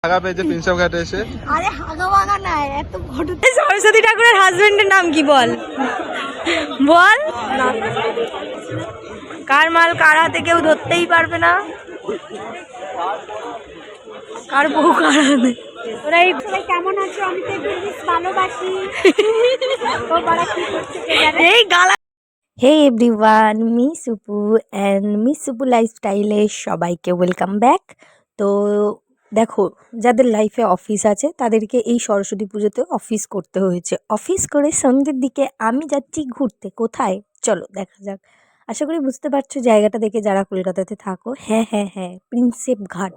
Prinsep ঘাটে এসে আরে হাগাবাগা না এত ফটো। সরস্বতী ঠাকুরের হাজবেন্ডের নাম কি বল বল। কার মাল কার হাতে কেউ ধরতেই পারবে না, কার বউ কার হাতে। তোরা এই কেমন আছো? আমি তো বেশ ভালোবাসি। এই গালা। Hey everyone, me Supu and me Supu লাইফস্টাইলে সবাইকে ওয়েলকাম ব্যাক। তো দেখো, যাদের লাইফে অফিস আছে তাদেরকে এই সরস্বতী পুজোতে অফিস করতে হয়েছে। অফিস করে সন্ধ্যের দিকে আমি যাচ্ছি ঘুরতে। কোথায় চলো দেখা যাক। আশা করি বুঝতে পারছো জায়গাটা দেখে, যারা কলকাতাতে থাকো। হ্যাঁ হ্যাঁ হ্যাঁ, প্রিন্সেপ ঘাট।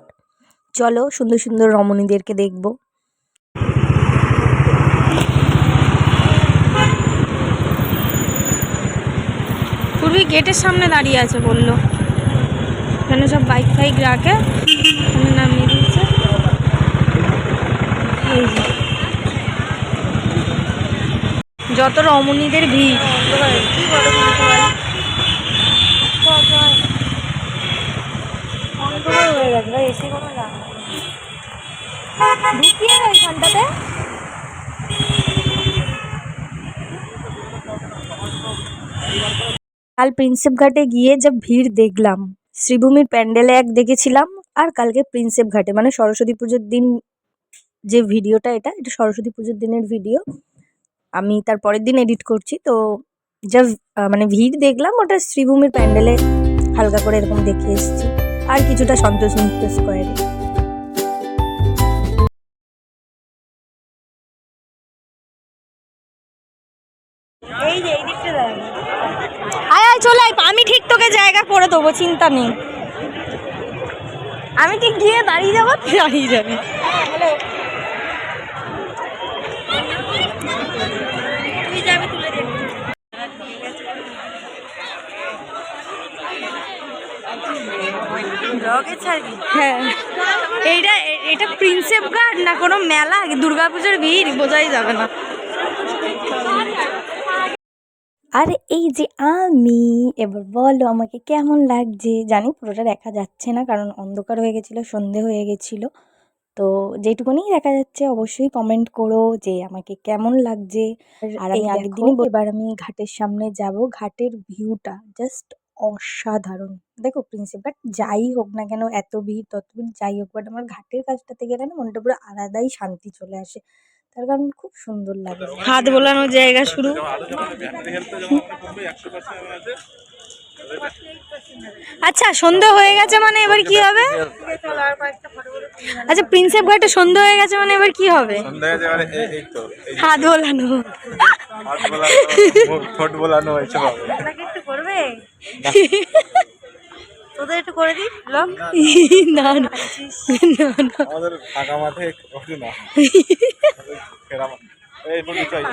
চলো সুন্দর সুন্দর রমণীদেরকে দেখবো। পূর্বী গেটের সামনে দাঁড়িয়ে আছে, বললো এখানে সব বাইক ফাইক রাখে, এখানে নামিয়ে দিয়েছে। যত রমণীদের ভিড়, হয়ে গেছে ভাই, এসে কোনো না ঢুকিয়ে না এইখানটাতে। কাল প্রিন্সেপ ঘাটে গিয়ে যা ভিড় দেখলাম, শ্রীভূমির প্যান্ডেলে এক দেখেছিলাম, আর কালকে প্রিন্সেপ ঘাটে, মানে সরস্বতী পুজোর দিন যে ভিডিওটা, এটা সরস্বতী পুজোর দিনের ভিডিও। আমি তার পরের দিন এডিট করছি, তো যা মানে ভিড় দেখলাম, ওটা শ্রীভূমির প্যান্ডেলে হালকা করে এরকম দেখে এসেছি, আর কিছুটা সন্তোষ মিত্র স্কোয়ারে। এই যে এই দিকটা দাঁড়ানো, আয় আয় চলে আয়, আমি ঠিক তোকে জায়গা করে দেবো, চিন্তা নেই। আমি ঠিক গিয়ে দাঁড়িয়ে যাবো, তুই দাঁড়িয়ে যাবি। তুই যাবি, তুলে দেখবি। হ্যাঁ, এটা প্রিন্সেপ ঘাট না কোনো মেলা, দুর্গাপুজোর ভিড় বোঝাই যাবে না। আর এই যে আমি, এবার বলো আমাকে কেমন লাগছে। জানি পুরোটা দেখা যাচ্ছে না, কারণ অন্ধকার হয়ে গেছিলো, সন্ধে হয়ে গেছিলো। তো যেটুকুনি দেখা যাচ্ছে অবশ্যই কমেন্ট করো যে আমাকে কেমন লাগছে। আর আমি আগের দিনই এবার আমি ঘাটের সামনে যাব। ঘাটের ভিউটা জাস্ট অসাধারণ। দেখো প্রিন্সেপ ঘাট যাই হোক না কেন, এত ভিড় তত ভিড় যাই হোক, বাট আমার ঘাটের কাজটাতে গেলে না মনটা পুরো আলাদাই শান্তি চলে আসে, তার কারণ খুব সুন্দর লাগে। হাত বোলানোর জায়গা শুরু। আচ্ছা সন্ধ্যা হয়ে গেছে মানে এবার কি হবে? আচ্ছা প্রিন্সেপ ঘাটে সন্ধ্যা হয়ে গেছে মানে এবার কি হবে? হাত বোলানো, ঠোঁট বোলানো এইসব একটু করবে। তোদের একটু করে দিই ব্লগ। না না না না, আমাদের ফাঁকা মাঠে করতে না। এই বলি চাই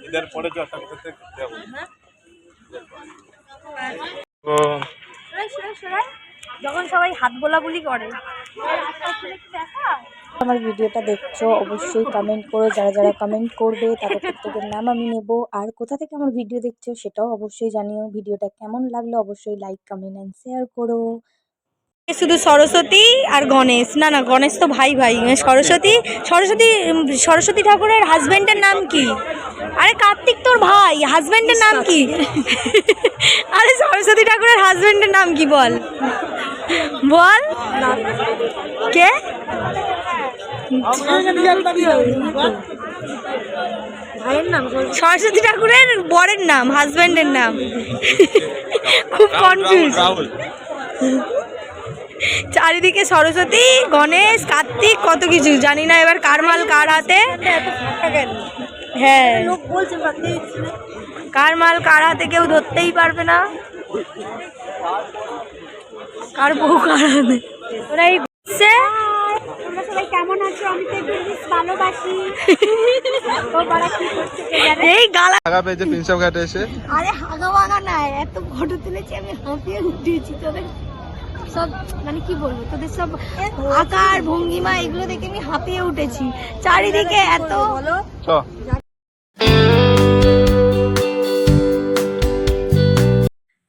এদের পরে যে একটা করতে যাব। যখন সবাই হাত বোলাবুলি করে। আমার ভিডিওটা দেখছো অবশ্যই কমেন্ট করো, যারা যারা কমেন্ট করবে তাদের প্রত্যেকের নাম আমি নেব। আর কোথা থেকে আমার ভিডিও দেখছো সেটাও অবশ্যই জানিও। ভিডিওটা কেমন লাগলো অবশ্যই লাইক কমেন্ট অ্যান্ড শেয়ার করো। শুধু সরস্বতী আর গণেশ, না না গণেশ তো ভাই ভাই, সরস্বতী সরস্বতী সরস্বতী ঠাকুরের হাজবেন্ডের নাম কি? আরে কার্তিক তোর ভাই, হাজবেন্ডের নাম কি? আরে সরস্বতী ঠাকুরের হাজবেন্ডের নাম কি বল বল। কে? ভাইয়ের নাম সরস্বতী ঠাকুরের বরের নাম, হাজবেন্ডের নাম। খুব কনফিউজ। চারিদিকে সরস্বতী গণেশ কার্তিক কত কিছু, জানি না এবার কার মাল কার হাতে। হ্যাঁ কার মাল কার হাতে কেউ ধরতেই পারবে না, কার বউ কার হাতে। ওরা এই কেমন আছো? আমি তো বেশ ভালোবাসি। এই গালা পেয়েছে প্রিন্সেপ ঘাটে এসে। আরে হাগাবাগা না এত ফটো তুলেছি, আমি হাঁপিয়ে উঠেছি। তোদের সব মানে কি বলবো, তোদের সব আকার ভঙ্গিমা এগুলো দেখে আমি হাঁপিয়ে উঠেছি। চারিদিকে এত।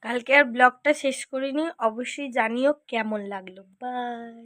কালকে আর ব্লগটা শেষ করিনি, অবশ্যই জানিও কেমন লাগলো। বাই।